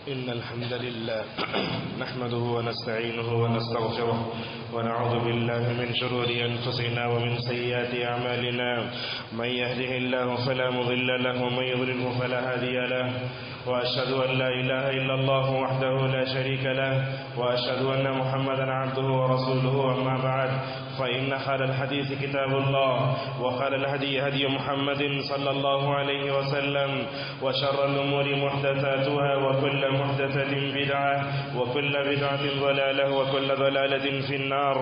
إن الحمد لله نحمده ونستعينه ونستغفره ونعوذ بالله من شرور أنفسنا ومن سيئات أعمالنا. من يهده الله فلا مضل له ومن يضلله فلا هادي له. وأشهد أن لا إله إلا الله وحده لا شريك له وأشهد أن محمدا عبده ورسوله. أما بعد فإن خير الحديث كتاب الله وخير الهدي هدي محمد صلى الله عليه وسلم وشر الأمور محدثاتها وكل محدثة بدعة وكل بدعة ضلالة وكل ضلالة في النار.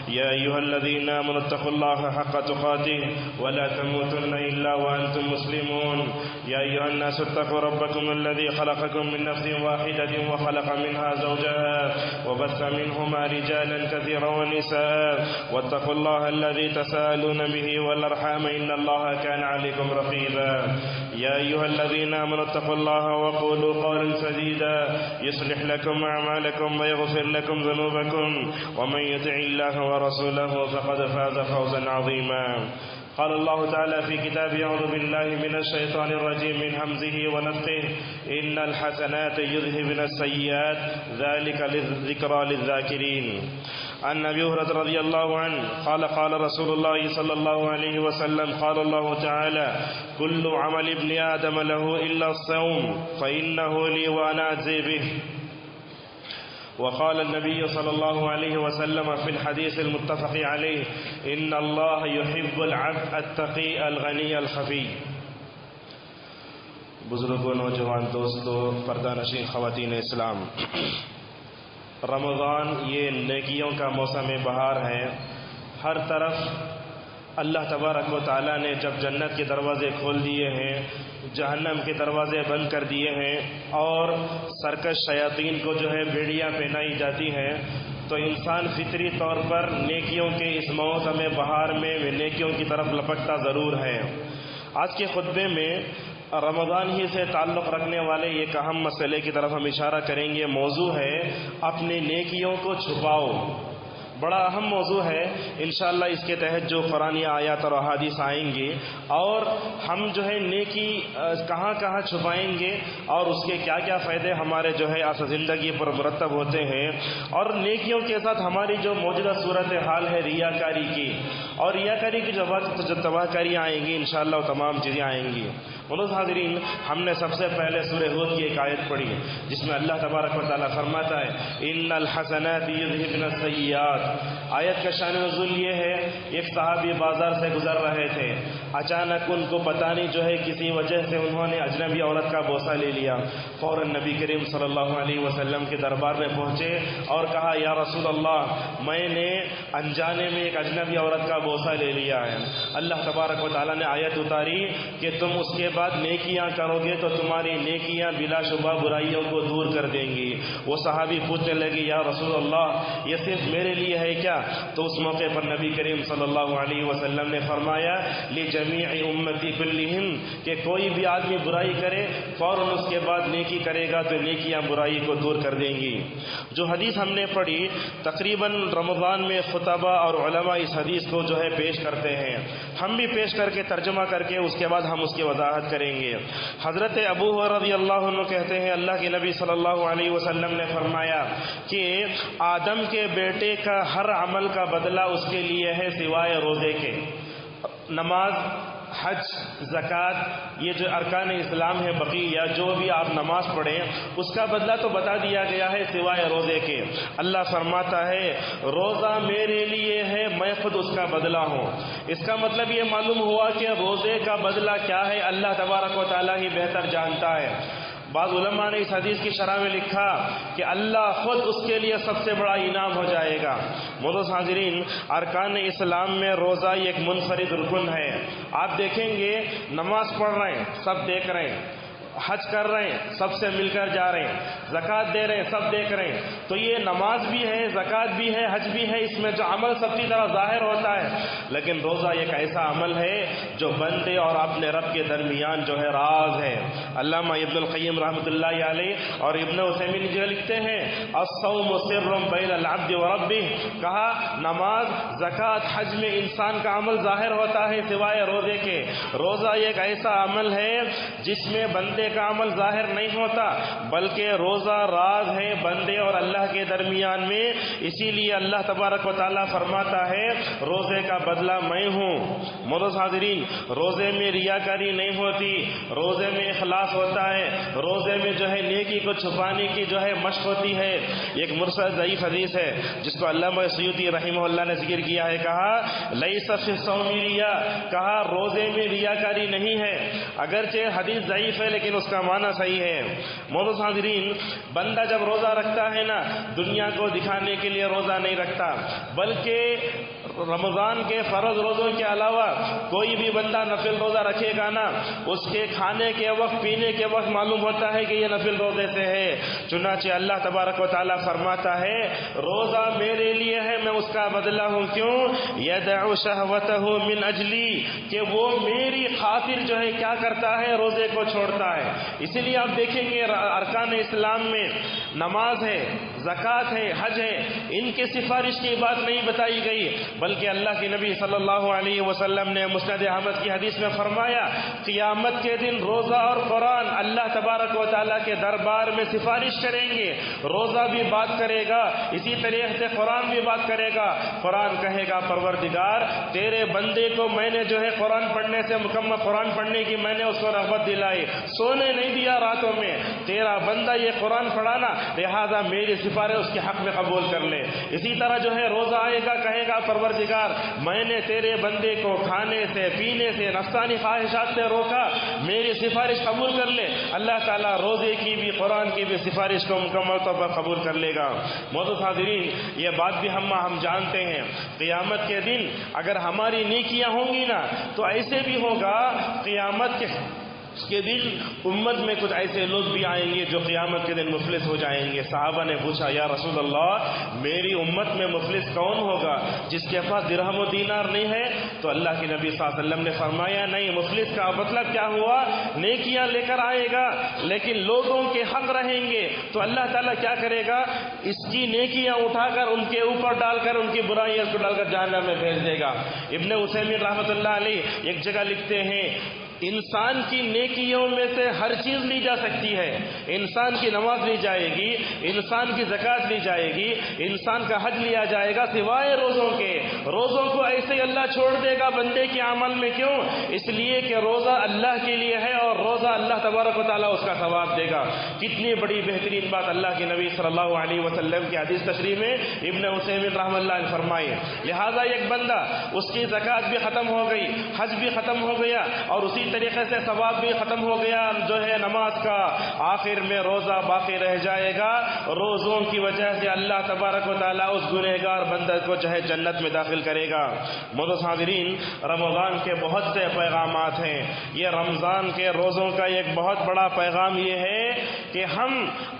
يا أيها الذين آمنوا اتقوا الله حق تقاته ولا تموتن إلا وأنتم مسلمون. يا أيها الناس اتقوا ربكم الذي خلقكم من نفس واحدة وخلق منها زوجها وبث منهما رجالا كثيرا ونساء واتقوا الله الذي تساءلون به والأرحام إن الله كان عليكم رقيبا. يا أيها الذين آمنوا اتقوا الله وقولوا قولا سديدا يصلح لكم أعمالكم ويغفر لكم ذنوبكم ومن يطع الله ورسوله فقد فاز فوزا عظيما. قال الله تعالى في كتابه أعوذ بالله من الشيطان الرجيم من همزه ونفخه إن الحسنات يذهبن السيئات ذلك ذكرى للذاكرين. عن أبي هريرة رضي الله عنه قال قال رسول الله صلى الله عليه وسلم قال الله تعالى كل عمل ابن آدم له إلا الصوم فإنه لي وأنا أجزي به. وقال النبي صلى الله عليه وسلم في الحديث المتفق عليه إن الله يحب العبد التقي الغني الخفي. بزرگوں، نوجوان دوستوں، پردہ نشین خواتین اسلام، رمضان یہ نیکیوں کا موسم بہار ہے. ہر طرف اللہ تبارک و تعالیٰ نے جب جنت کے دروازے کھول دیے ہیں، جہنم کے دروازے بند کر دیے ہیں اور سرکش شیاطین کو جو ہے بیڑیاں پہنائی جاتی ہیں، تو انسان فطری طور پر نیکیوں کے اس موسم بہار میں نیکیوں کی طرف لپکتا ضرور ہے. آج کے خطبے میں رمضان ہی سے تعلق رکھنے والے ایک اہم مسئلے کی طرف ہم اشارہ کریں گے. موضوع ہے اپنی نیکیوں کو چھپاؤ. بڑا اہم موضوع ہے. انشاءاللہ اس کے تحت جو قرآنی آیات اور احادیث آئیں گے اور ہم جو ہے نیکی کہاں کہاں چھپائیں گے اور اس کے کیا کیا فائدے ہمارے جو ہے زندگی پر مرتب ہوتے ہیں، اور نیکیوں کے ساتھ ہماری جو موجودہ صورت حال ہے ریاکاری کی، اور ریاکاری کی جو تباہ کاریاں آئیں گی انشاءاللہ وہ تمام چیزیں آئیں گی. معزز حاضرین، ہم نے سب سے پہلے سورہ ہود کی ایک آیت پڑھی جس میں اللہ تبارک و تعالیٰ فرماتا ہے ان الحسنات یذھبن السیئات. آیت کا شان نزول یہ ہے، ایک صحابی بازار سے گزر رہے تھے، اچانک ان کو پتہ نہیں جو ہے کسی وجہ سے انہوں نے اجنبی عورت کا بوسہ لے لیا. فوراً نبی کریم صلی اللہ علیہ وسلم کے دربار میں پہنچے اور کہا یا رسول اللہ، میں نے انجانے میں ایک اجنبی عورت کا بوسہ لے لیا ہے. اللہ تبارک و تعالیٰ نے آیت اتاری کہ تم اس کے بعد نیکیاں کرو گے تو تمہاری نیکیاں بلا شبہ برائیوں کو دور کر دیں گی. وہ صحابی پوچھنے لگے یا رسول اللہ، یہ صرف میرے لیے ہے کیا؟ تو اس موقع پر نبی کریم صلی اللہ علیہ وسلم نے فرمایا لجمیع امتی کلہم، کہ کوئی بھی آدمی برائی کرے فوراً اس کے بعد نیکی کرے گا تو نیکیاں برائی کو دور کر دیں گی. جو حدیث ہم نے پڑھی تقریباً رمضان میں خطبہ اور علماء اس حدیث کو جو ہے پیش کرتے ہیں. ہم بھی پیش کر کے ترجمہ کر کے اس کے بعد ہم اس کی وضاحت کریں گے. حضرت ابو ہریرہ رضی اللہ عنہ کہتے ہیں اللہ کے نبی صلی اللہ علیہ وسلم نے فرمایا کہ آدم کے بیٹے کا ہر عمل کا بدلہ اس کے لیے ہے سوائے روزے کے. نماز، حج، زکوٰۃ، یہ جو ارکان اسلام ہے بقیہ جو بھی آپ نماز پڑھیں اس کا بدلہ تو بتا دیا گیا ہے سوائے روزے کے. اللہ فرماتا ہے روزہ میرے لیے ہے، میں خود اس کا بدلہ ہوں. اس کا مطلب یہ معلوم ہوا کہ روزے کا بدلہ کیا ہے اللہ تبارک و تعالیٰ ہی بہتر جانتا ہے. بعض علماء نے اس حدیث کی شرح میں لکھا کہ اللہ خود اس کے لیے سب سے بڑا انعام ہو جائے گا. معزز حاضرین، ارکان اسلام میں روزہ ایک منفرد رکن ہے. آپ دیکھیں گے نماز پڑھ رہے ہیں سب دیکھ رہے ہیں، حج کر رہے ہیں سب سے مل کر جا رہے ہیں، زکوٰۃ دے رہے ہیں سب دیکھ رہے ہیں. تو یہ نماز بھی ہے، زکوٰۃ بھی ہے، حج بھی ہے، اس میں جو عمل سب کی طرح ظاہر ہوتا ہے. لیکن روزہ ایک ایسا عمل ہے جو بندے اور اپنے رب کے درمیان جو ہے راز ہے. علامہ ابن القیم رحمۃ اللہ علیہ اور ابن عثیمین جو لکھتے ہیں الصوم سر بین العبد وربہ، کہا نماز، زکوٰۃ، حج میں انسان کا عمل ظاہر ہوتا ہے سوائے روزے کے. روزہ ایک ایسا عمل ہے جس میں بندے روزے کا عمل ظاہر نہیں ہوتا، بلکہ روزہ راز ہے بندے اور اللہ کے درمیان میں، اسی لیے اللہ تبارک و تعالیٰ فرماتا ہے روزے کا بدلہ میں ہوں۔ معزز حاضرین، روزے میں ریاکاری نہیں ہوتی، روزے میں اخلاص ہوتا ہے، روزے میں جو ہے نیکی کو چھپانے کی جو ہے مشق ہوتی ہے۔ ایک مرسل ضعیف حدیث ہے جس کو علامہ سیوطی رحمہ اللہ نے ذکر کیا ہے، کہا لیس فی الصوم ریا، کہا روزے میں ریاکاری نہیں ہے۔ اگرچہ حدیث ضعیف ہے لیکن اس کا معنی صحیح ہے۔ معزز حاضرین، بندہ جب روزہ رکھتا ہے نا، دنیا کو دکھانے کے لیے روزہ نہیں رکھتا، بلکہ رمضان کے فرض روزوں کے علاوہ کوئی بھی بندہ نفل روزہ رکھے گا نا، اس کے کھانے کے وقت پینے کے وقت معلوم ہوتا ہے کہ یہ نفل روزے سے ہے۔ چنانچہ اللہ تبارک و تعالیٰ فرماتا ہے روزہ میرے لیے ہے، میں اس کا بدلہ ہوں۔ کیوں؟ یدع شہوتہ من اجلی، کہ وہ میری خاطر جو ہے کیا کرتا ہے، روزے کو چھوڑتا ہے۔ اسی لیے آپ دیکھیں گے ارکان اسلام میں نماز ہے، زکوٰۃ ہے، حج ہے، ان کے سفارش کی بات نہیں بتائی گئی، بلکہ اللہ کے نبی صلی اللہ علیہ وسلم نے مسند احمد کی حدیث میں فرمایا قیامت کے دن روزہ اور قرآن اللہ تبارک و تعالیٰ کے دربار میں سفارش کریں گے۔ روزہ بھی بات کرے گا، اسی طریقے سے قرآن بھی بات کرے گا۔ قرآن کہے گا پروردگار تیرے بندے کو میں نے جو ہے قرآن پڑھنے سے مکمل قرآن پڑھنے کی میں نے اس کو رغبت دلائی، سونے نہیں دیا راتوں میں، تیرا بندہ یہ قرآن پڑھانا، لہذا میری سفارش اس کے حق میں قبول کر لے۔ اسی طرح جو ہے روزہ آئے گا، کہے گا پروردگار میں نے تیرے بندے کو کھانے سے پینے سے نفسانی خواہشات سے روکا، میری سفارش قبول کر لے۔ اللہ تعالیٰ روزے کی بھی قرآن کی بھی سفارش کو مکمل طور پر قبول کر لے گا۔ معزز حاضرین، یہ بات بھی ہم جانتے ہیں، قیامت کے دن اگر ہماری نیکیاں ہوں گی نا تو ایسے بھی ہوگا قیامت کے دن امت میں کچھ ایسے لوگ بھی آئیں گے جو قیامت کے دن مفلس ہو جائیں گے۔ صحابہ نے پوچھا یا رسول اللہ میری امت میں مفلس کون ہوگا جس کے پاس درہم و دینار نہیں ہے؟ تو اللہ کے نبی صلی اللہ علیہ وسلم نے فرمایا نہیں، مفلس کا مطلب کیا ہوا، نیکیاں لے کر آئے گا لیکن لوگوں کے حق رہیں گے تو اللہ تعالیٰ کیا کرے گا، اس کی نیکیاں اٹھا کر ان کے اوپر ڈال کر ان کی برائیاں کو ڈال کر جہنم میں بھیج دے گا۔ ابن عثیمین رحمۃ اللہ علیہ ایک جگہ لکھتے ہیں انسان کی نیکیوں میں سے ہر چیز لی جا سکتی ہے، انسان کی نماز لی جائے گی، انسان کی زکوٰۃ لی جائے گی، انسان کا حج لیا جائے گا سوائے روزوں کے۔ روزوں کو ایسے ہی اللہ چھوڑ دے گا بندے کے عمل میں، کیوں؟ اس لیے کہ روزہ اللہ کے لیے ہے اور روزہ اللہ تبارک و تعالیٰ اس کا ثواب دے گا۔ کتنی بڑی بہترین بات اللہ کے نبی صلی اللہ علیہ وسلم کی حدیث تشریح میں ابن عثیمین رحمۃ اللہ نے فرمائی۔ لہذا ایک بندہ اس کی زکوٰۃ بھی ختم ہو گئی، حج بھی ختم ہو گیا اور اسی طریقے سے ثواب بھی ختم ہو گیا جو ہے نماز کا، آخر میں روزہ باقی رہ جائے گا۔ روزوں کی وجہ سے اللہ تبارک و تعالیٰ اس گنہگار بندے کو جو ہے جنت میں داخل کرے گا۔ معزز حاضرین، رمضان کے بہت سے پیغامات ہیں، یہ رمضان کے روزوں کا ایک بہت بڑا پیغام یہ ہے کہ ہم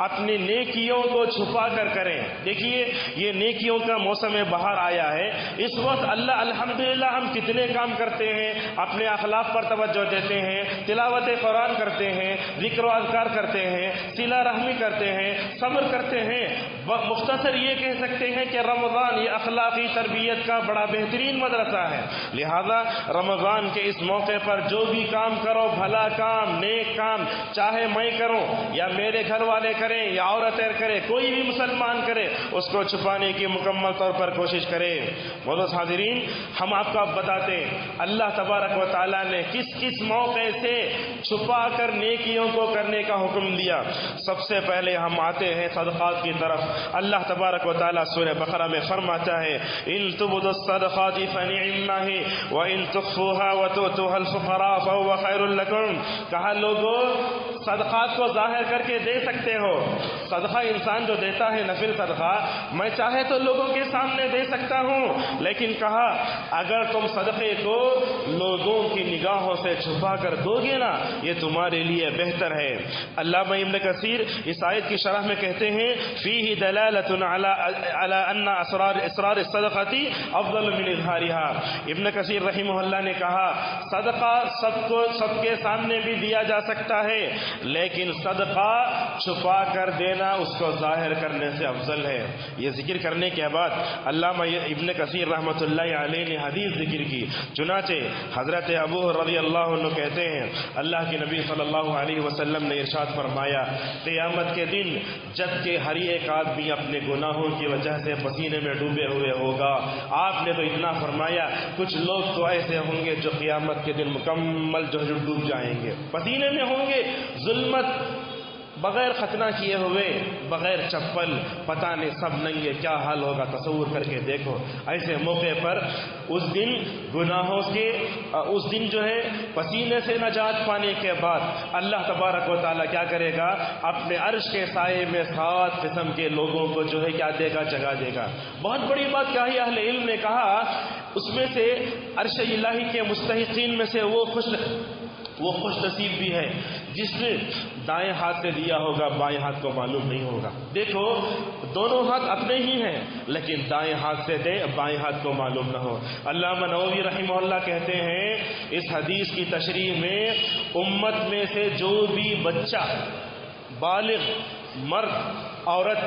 اپنی نیکیوں کو چھپا کر کریں۔ دیکھیے یہ نیکیوں کا موسم بہار آیا ہے، اس وقت اللہ الحمدللہ ہم کتنے کام کرتے ہیں، اپنے اخلاق پر توجہ دیتے ہیں، تلاوت قرآن کرتے ہیں، ذکر و اذکار کرتے ہیں، صلہ رحمی کرتے ہیں، صبر کرتے ہیں۔ مختصر یہ کہہ سکتے ہیں کہ رمضان یہ اخلاقی تربیت کا بڑا بہترین مدرسہ ہے۔ لہذا رمضان کے اس موقع پر جو بھی کام کرو، بھلا کام، نیک کام، چاہے میں کروں یا میرے گھر والے کریں یا عورتیں کریں، کوئی بھی مسلمان کرے، اس کو چھپانے کی مکمل طور پر کوشش کرے۔ معزز حاضرین، ہم آپ کو بتاتے ہیں اللہ تبارک و تعالیٰ نے کس موقع سے چھپا کر نیکیوں کو کرنے کا حکم دیا۔ سب سے پہلے ہم آتے ہیں صدقات کی طرف۔ اللہ تبارک و تعالیٰ سورہ بقرہ میں فرماتا ہے ان تبدوا الصدقات فنعما هي وان تخفوها وتؤتوها الفقراء فهو خير لكم۔ کہا لوگوں صدقات کو ظاہر کر کے دے سکتے ہو، صدقہ انسان جو دیتا ہے نفل صدقہ میں چاہے تو لوگوں کے سامنے دے سکتا ہوں، لیکن کہا اگر تم صدقے کو لوگوں کی نگاہوں سے چھپا کر دو گے نا یہ تمہارے لیے بہتر ہے۔ علامہ ابن کثیر اس آیت کی شرح میں کہتے ہیں فیہ دلالۃ علی ان اسرار الصدقۃ افضل من اظہارها۔ ابن کثیر رحمہ اللہ نے کہا صدقہ سب کے سامنے بھی دیا جا سکتا ہے، لیکن صدقہ صدقہ چھپا کر دینا اس کو ظاہر کرنے سے افضل ہے۔ یہ ذکر کرنے کے بعد علامہ ابن کثیر رحمۃ اللہ علیہ نے حدیث ذکر کی۔ چنانچہ حضرت ابو رضی اللہ عنہ کہتے ہیں اللہ کے نبی صلی اللہ علیہ وسلم نے ارشاد فرمایا قیامت کے دن جب کہ ہر ایک آدمی اپنے گناہوں کی وجہ سے پسینے میں ڈوبے ہوئے ہوگا، آپ نے تو اتنا فرمایا کچھ لوگ تو ایسے ہوں گے جو قیامت کے دن مکمل جو ڈوب جائیں گے، پسینے میں ہوں گے، ظلمت، بغیر ختنہ کیے ہوئے، بغیر چپل، پتہ نہیں سب ننگے، کیا حال ہوگا تصور کر کے دیکھو۔ ایسے موقع پر اس دن گناہوں کے اس دن جو ہے پسینے سے نجات پانے کے بعد اللہ تبارک و تعالیٰ کیا کرے گا، اپنے عرش کے سائے میں 7 قسم کے لوگوں کو جو ہے کیا دے گا، جگہ دے گا۔ بہت بڑی بات کیا ہے، اہل علم نے کہا اس میں سے عرش الہی کے مستحقین میں سے وہ خوش نصیب بھی ہے جس نے دائیں ہاتھ سے دیا ہوگا، بائیں ہاتھ کو معلوم نہیں ہوگا۔ دیکھو دونوں ہاتھ اپنے ہی ہیں لیکن دائیں ہاتھ سے دے، بائیں ہاتھ کو معلوم نہ ہو۔ علامہ نووی رحمہ اللہ کہتے ہیں اس حدیث کی تشریح میں امت میں سے جو بھی بچہ، بالغ، مرد، عورت،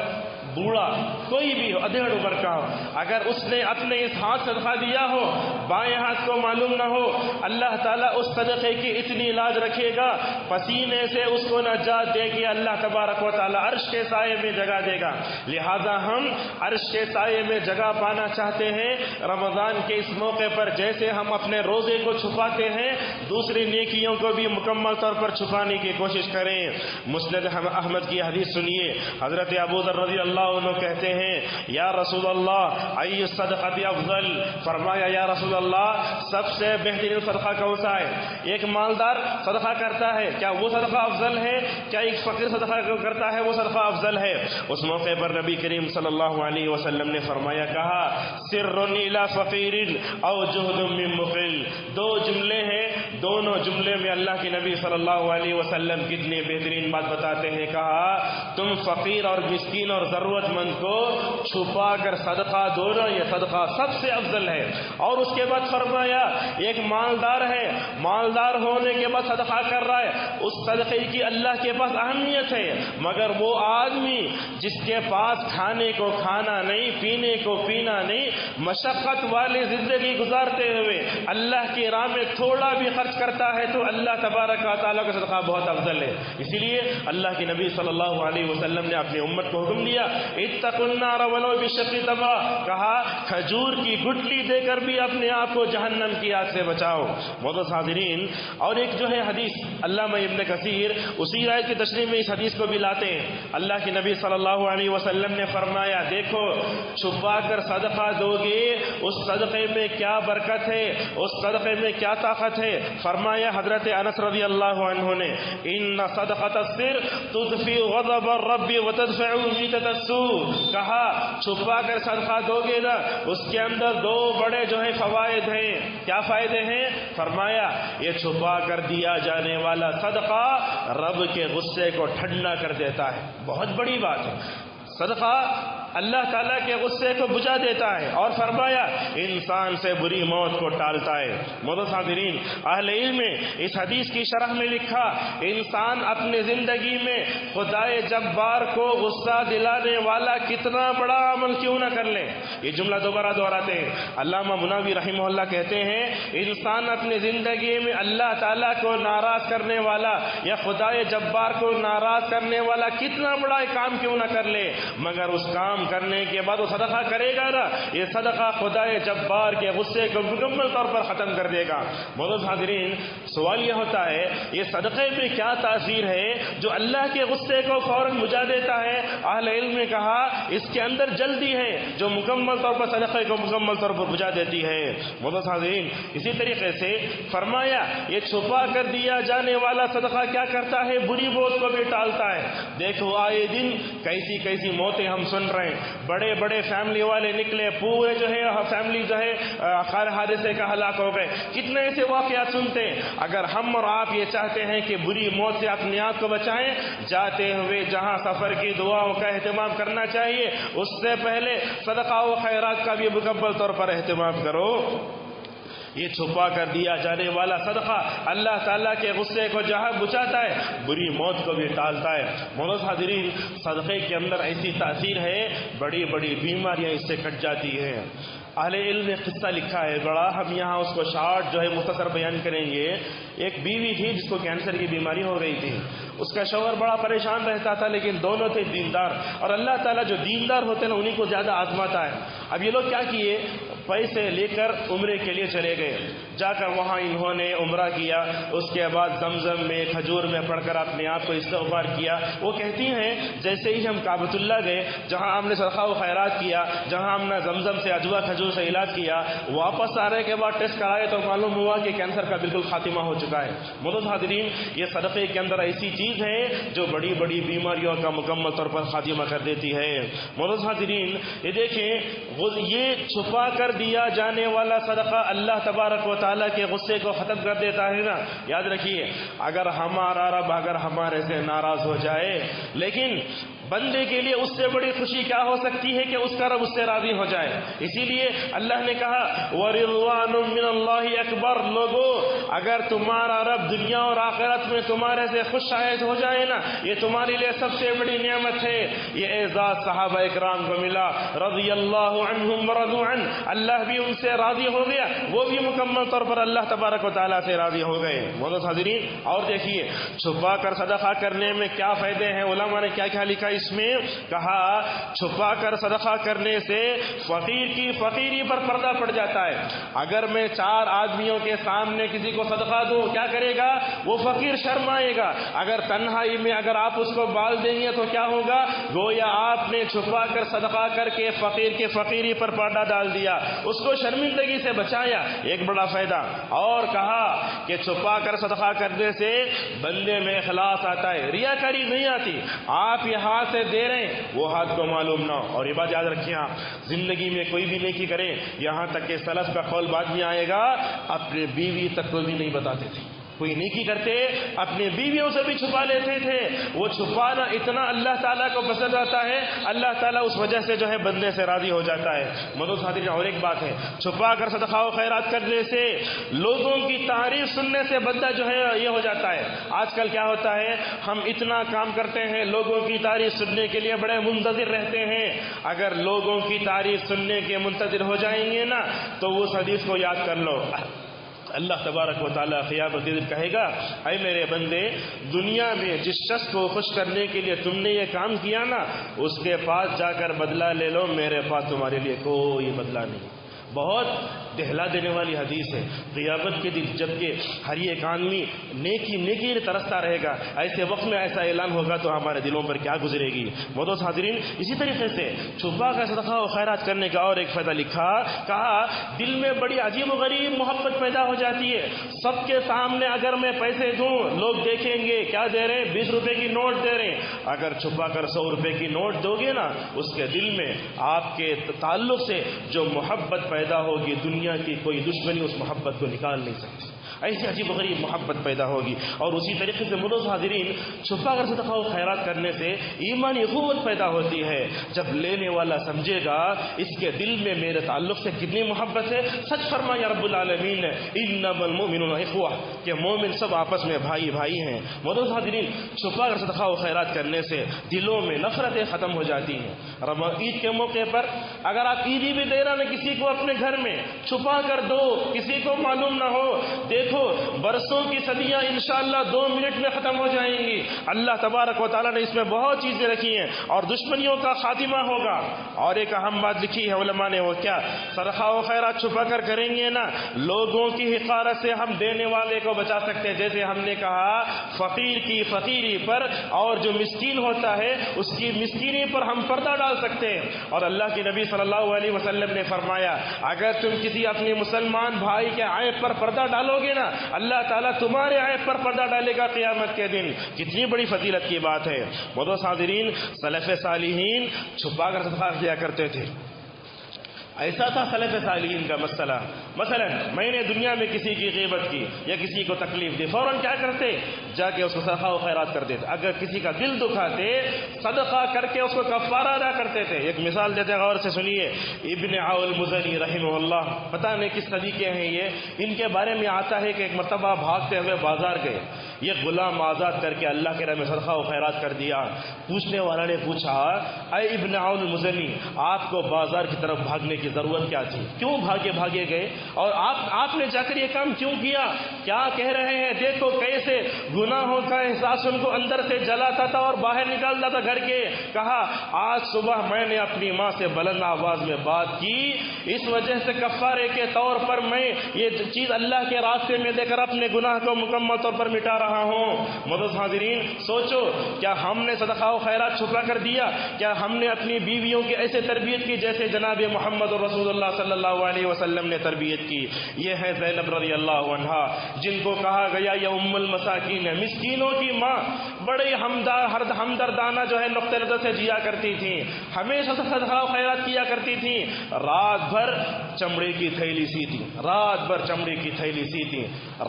بوڑھا، کوئی بھی ہو، ادھیڑ عمر کا ہو، اگر اس نے اپنے اس ہاتھ صدقہ دیا ہو، بائیں ہاتھ کو معلوم نہ ہو، اللہ تعالیٰ اس صدقے کی اتنی لاج رکھے گا، پسینے سے اس کو نجات دے گی، اللہ تبارک و تعالیٰ عرش کے سائے میں جگہ دے گا۔ لہذا ہم عرش کے سائے میں جگہ پانا چاہتے ہیں، رمضان کے اس موقع پر جیسے ہم اپنے روزے کو چھپاتے ہیں، دوسری نیکیوں کو بھی مکمل طور پر چھپانے کی کوشش کریں۔ مسند احمد کی حدیث سنیے، حضرت ابو ذر رضی اللہ عنہ کہتے ہیں یا رسول اللہ ای الصدقۃ افضل، فرمایا یا رسول اللہ سب سے بہترین صدقہ کون سا ہے؟ ایک مالدار صدقہ کرتا ہے، کیا وہ صدقہ افضل ہے؟ کیا ایک فقیر صدقہ کرتا ہے وہ صدقہ افضل ہے؟ اس موقع پر نبی کریم صلی اللہ علیہ وسلم نے فرمایا، کہا سر الی فقیر او جہد من مقل، دو جملے ہیں، دونوں جملے میں اللہ کے نبی صلی اللہ علیہ وسلم کتنی بہترین بات بتاتے ہیں۔ کہا تم فقیر اور مسکین اور ضرورت مند کو چھپا کر صدقہ دو نا، یہ صدقہ سب سے افضل ہے۔ اور اس کے بعد فرمایا ایک مالدار ہے، مالدار ہونے کے بعد صدقہ کر رہا ہے، اس صدقے کی اللہ کے پاس اہمیت ہے، مگر وہ آدمی جس کے پاس کھانے کو کھانا نہیں، پینے کو پینا نہیں، مشقت والی زندگی گزارتے ہوئے اللہ کی راہ میں تھوڑا بھی خرچ کرتا ہے تو اللہ تبارک و تعالیٰ کا صدقہ بہت افضل ہے۔ اسی لیے اللہ کے نبی صلی اللہ علیہ وسلم نے اپنی امت کو حکم دیا اتقوا النار ولو بشق تمرہ، کہا کھجور کی گٹلی دے کر بھی اپنے آپ کو جہنم کی آگ سے بچاؤ۔ معزز حاضرین، اور ایک جو ہے حدیث علامہ ابن کثیر اسی آیت کی تشریح میں اس حدیث کو بھی لاتے ہیں۔ اللہ کے نبی صلی اللہ علیہ وسلم نے فرمایا دیکھو چھپا کر صدقہ دو گے اس صدقے میں کیا برکت ہے، اس صدقے میں کیا طاقت ہے۔ فرمایا حضرت انس رضی اللہ عنہ نے ان صدقۃ السر تطفی غضب الرب وتدفع میتۃ السوء، کہا چھپا کر صدقہ دو گے نا اس کے اندر دو بڑے جو ہے فوائد ہیں۔ کیا فائدے ہیں؟ فرمایا یہ چھپا کر دیا جانے والا صدقہ رب کے غصے کو ٹھنڈا کر دیتا ہے، بہت بڑی بات ہے۔ صدقہ اللہ تعالیٰ کے غصے کو بجھا دیتا ہے، اور فرمایا انسان سے بری موت کو ٹالتا ہے۔ معزز حاضرین، اہل علم نے اس حدیث کی شرح میں لکھا انسان اپنی زندگی میں خدائے جبار کو غصہ دلانے والا کتنا بڑا عمل کیوں نہ کر لے۔ یہ جملہ دوبارہ دہراتے ہیں، علامہ مناوی رحمہ اللہ کہتے ہیں انسان اپنی زندگی میں اللہ تعالیٰ کو ناراض کرنے والا یا خدائے جبار کو ناراض کرنے والا کتنا بڑا کام کیوں نہ کر لے، مگر اس کام کرنے کے بعد وہ صدقہ کرے گا نا، یہ صدقہ خدائے جبار کے غصے کو مکمل طور پر ختم کر دے گا۔ معزز حاضرین، سوال یہ ہوتا ہے یہ صدقے میں کیا تاثیر ہے جو اللہ کے غصے کو فوراً بجھا دیتا ہے؟ اہل علم نے کہا اس کے اندر جلدی ہے جو مکمل طور پر صدقے کو مکمل طور پر بجھا دیتی ہے۔ معزز حاضرین، اسی طریقے سے فرمایا یہ چھپا کر دیا جانے والا صدقہ کیا کرتا ہے؟ بری موت کو بھی ٹالتا ہے۔ دیکھو آئے دن کیسی کیسی موتیں ہم سن رہے ہیں، بڑے بڑے فیملی والے نکلے، پورے جو ہے فیملی جو ہے خیر حادثے کا ہلاک ہو گئے، کتنے ایسے واقعات سنتے ہیں۔ اگر ہم اور آپ یہ چاہتے ہیں کہ بری موت سے اپنے آپ کو بچائیں، جاتے ہوئے جہاں سفر کی دعاؤں کا اہتمام کرنا چاہیے اس سے پہلے صدقہ و خیرات کا بھی مکمل طور پر اہتمام کرو۔ یہ چھپا کر دیا جانے والا صدقہ اللہ تعالیٰ کے غصے کو جہاں بچاتا ہے، بری موت کو بھی ٹالتا ہے۔ معزز حاضرین، صدقے کے اندر ایسی تاثیر ہے، بڑی بڑی بیماریاں اس سے کٹ جاتی ہیں۔ اہل علم نے قصہ لکھا ہے بڑا، ہم یہاں اس کو شارٹ جو ہے مختصر بیان کریں گے۔ ایک بیوی تھی جس کو کینسر کی بیماری ہو گئی تھی، اس کا شوہر بڑا پریشان رہتا تھا، لیکن دونوں تھے دیندار، اور اللہ تعالیٰ جو دیندار ہوتے ہیں انہیں کو زیادہ آزماتا ہے۔ اب یہ لوگ کیا کیے، پیسے لے کر عمرے کے لیے چلے گئے، جا کر وہاں انہوں نے عمرہ کیا، اس کے بعد زمزم میں کھجور میں پڑھ کر اپنے آپ کو استغفار کیا۔ وہ کہتی ہیں جیسے ہی ہم کعبۃ اللہ گئے، جہاں ہم نے صدقہ و خیرات کیا، جہاں ہم نے زمزم سے اجوا کھجور سے علاج کیا، واپس آنے کے بعد ٹیسٹ کرائے تو معلوم ہوا کہ کینسر کا بالکل خاتمہ ہو چکا ہے۔ معزز حاضرین، یہ صدقے کے اندر ایسی چیز ہے جو بڑی بڑی بیماریوں کا مکمل طور پر خاتمہ کر دیتی ہے۔ معزز حاضرین، یہ دیکھیں، یہ چھپا کر دیا جانے والا صدقہ اللہ تبارک و تعالیٰ کے غصے کو ختم کر دیتا ہے نا۔ یاد رکھیے، اگر ہمارا رب اگر ہمارے سے ناراض ہو جائے، لیکن بندے کے لیے اس سے بڑی خوشی کیا ہو سکتی ہے کہ اس کا رب اس سے راضی ہو جائے۔ اسی لیے اللہ نے کہا وَرِضْوَانٌ مِّنَ اللَّهِ اکبر، لوگو اگر تمہارا رب دنیا اور آخرت میں تمہارے سے خوش شاید ہو جائے نا، یہ تمہارے لیے سب سے بڑی نعمت ہے۔ یہ اعزاز صحابہ اکرام کو ملا، رضی اللہ عنہم ورضوا عنہ، اللہ بھی ان سے راضی ہو گیا، وہ بھی مکمل طور پر اللہ تبارک و تعالیٰ سے راضی ہو گئے۔ معزز حاضرین، اور دیکھیے چھپا کر صدقہ کرنے میں کیا فائدے ہیں، علماء نے کیا کیا لکھا اس میں۔ کہا چھپا کر صدقہ کرنے سے فقیر کی فقیری پر پردہ پڑ جاتا ہے۔ اگر میں 4 آدمیوں کے سامنے کسی کو صدقہ دوں، کیا کرے گا، وہ فقیر شرمائے گا۔ اگر تنہائی میں اگر آپ اس کو بال دیں گے تو کیا ہوگا، گویا آپ نے چھپا کر صدقہ کر کے فقیر کے فقیری پر پردہ ڈال دیا، اس کو شرمندگی سے بچایا، ایک بڑا فائدہ۔ اور کہا کہ چھپا کر صدقہ کرنے سے بندے میں اخلاص آتا ہے، ریاکاری نہیں آتی۔ آپ یہ ہاتھ سے دے رہے ہیں، وہ ہاتھ کو معلوم نہ ہو۔ اور یہ بات یاد رکھیں، آپ زندگی میں کوئی بھی نیکی کریں، یہاں تک کہ سلف کا قول بعد میں آئے گا، اپنے بیوی تک کو بھی نہیں بتاتے تھے۔ کوئی نیکی کرتے اپنے بیویوں سے بھی چھپا لیتے تھے۔ وہ چھپانا اتنا اللہ تعالیٰ کو پسند آتا ہے، اللہ تعالیٰ اس وجہ سے جو ہے بندے سے راضی ہو جاتا ہے۔ معزز حاضرین، اور ایک بات ہے، چھپا کر صدقہ و خیرات کرنے سے لوگوں کی تعریف سننے سے بندہ جو ہے یہ ہو جاتا ہے۔ آج کل کیا ہوتا ہے، ہم اتنا کام کرتے ہیں، لوگوں کی تعریف سننے کے لیے بڑے منتظر رہتے ہیں۔ اگر لوگوں کی تعریف سننے کے منتظر ہو جائیں گے نا، تو اس حدیث کو یاد کر لو، اللہ تبارک و تعالیٰ قیامت کے دن کہے گا، اے میرے بندے، دنیا میں جس شخص کو خوش کرنے کے لیے تم نے یہ کام کیا نا، اس کے پاس جا کر بدلہ لے لو، میرے پاس تمہارے لیے کوئی بدلہ نہیں۔ بہت دہلا دینے والی حدیث ہے۔ قیامت کے دن جبکہ ہر ایک آدمی نیکی ترستا رہے گا، ایسے وقت میں ایسا اعلان ہوگا تو ہمارے دلوں پر کیا گزرے گی۔ معزز حاضرین، اسی طریقے سے چھپا کر صدقہ و خیرات کرنے کا اور ایک فائدہ لکھا، کہا دل میں بڑی عجیب و غریب محبت پیدا ہو جاتی ہے۔ سب کے سامنے اگر میں پیسے دوں، لوگ دیکھیں گے کیا دے رہے ہیں، 20 روپے کی نوٹ دے رہے ہیں۔ اگر چھپا کر 100 روپے کی نوٹ دو گے نا، اس کے دل میں آپ کے تعلق سے جو محبت پیدا ہوگی، دنیا کی کوئی دشمنی اس محبت کو نکال نہیں سکتی۔ ایسی عجیب غریب محبت پیدا ہوگی۔ اور اسی طریقے سے معزز حاضرین، چھپا کر صدقہ و خیرات کرنے سے ایمانی قوت پیدا ہوتی ہے۔ جب لینے والا سمجھے گا اس کے دل میں میرے تعلق سے کتنی محبت ہے، سچ فرمایا رب العالمین نے انما المؤمنون اخوہ، کہ مومن سب آپس میں بھائی بھائی ہیں۔ معزز حاضرین، چھپا کر صدقہ و خیرات کرنے سے دلوں میں نفرتیں ختم ہو جاتی ہیں۔ عید کے موقع پر اگر آپ عیدی بھی دے رہا نا کسی کو، اپنے گھر میں چھپا کر دو، کسی کو معلوم نہ ہو۔ دیکھو برسوں کی صدیاں انشاءاللہ 2 منٹ میں ختم ہو جائیں گی۔ اللہ تبارک و تعالیٰ نے اس میں بہت چیزیں رکھی ہیں، اور دشمنیوں کا خاتمہ ہوگا۔ اور ایک اہم بات لکھی ہے علماء نے، وہ کیا، صدقہ و خیرات چھپا کر کریں گے نا، لوگوں کی حقارت سے ہم دینے والے کو بچا سکتے ہیں۔ جیسے ہم نے کہا فقیر کی فقیری پر، اور جو مسکین ہوتا ہے اس کی مسکینی پر ہم پردہ ڈال سکتے ہیں۔ اور اللہ کے نبی صلی اللہ علیہ وسلم نے فرمایا، اگر تم کسی اپنے مسلمان بھائی کے عیب پر پردہ ڈالو گے نا، اللہ تعالیٰ تمہارے عیب پر پردہ ڈالے گا قیامت کے دن۔ کتنی بڑی فضیلت کی بات ہے۔ معزز حاضرین، سلف صالحین چھپا کر صدقہ کیا کرتے تھے۔ ایسا تھا سلف صالحین کا مسئلہ. مثلا میں نے دنیا میں کسی کی غیبت کی یا کسی کو تکلیف دی، فوراً کیا کرتے؟ جا کے اس کو صدقہ و خیرات کر دیتے. اگر کسی کا دل دکھاتے صدقہ کر کے اس کو کفارہ ادا کرتے تھے. ایک مثال دیتے، غور سے سنیے. ابن عون المزنی رحمہ اللہ، پتہ نہیں کس صدی کے ہیں یہ، ان کے بارے میں آتا ہے کہ ایک مرتبہ بھاگتے ہوئے بازار گئے، یہ غلام آزاد کر کے اللہ کے راہ میں صدقہ و خیرات کر دیا. پوچھنے والا نے پوچھا، اے ابن عون المزنی، آپ کو بازار کی طرف بھاگنے کی ضرورت کیا تھی؟ کیوں بھاگے گئے؟ اور آپ نے جا کر یہ کام کیوں کیا؟ کیا کہہ رہے ہیں؟ دیکھو کیسے گناہوں کا احساس ان کو اندر سے جلاتا تھا اور باہر نکالتا تھا گھر کے. کہا آج صبح میں نے اپنی ماں سے بلند آواز میں بات کی، اس وجہ سے کفارے کے طور پر میں یہ چیز اللہ کے راستے میں دے کر اپنے گناہ کو مکمل طور پر مٹا رہا ہوں. معزز حاضرین، سوچو، کیا ہم نے صدقہ و خیرات چھپا کر دیا؟ کیا ہم نے اپنی بیویوں کی ایسے تربیت کی جیسے جناب محمد رسول اللہ صلی اللہ علیہ وسلم نے تربیت کی؟ یہ ہے زینب رضی اللہ عنہا، جن کو کہا گیا یہ ام المساکین ہے، مسکینوں کی ماں. بڑے ہمدردانہ جو ہے نقطہ نظر سے جیا کرتی تھیں، ہمیشہ صدقہ و خیرات کیا کرتی تھیں. رات بھر چمڑے کی تھیلی سیتی،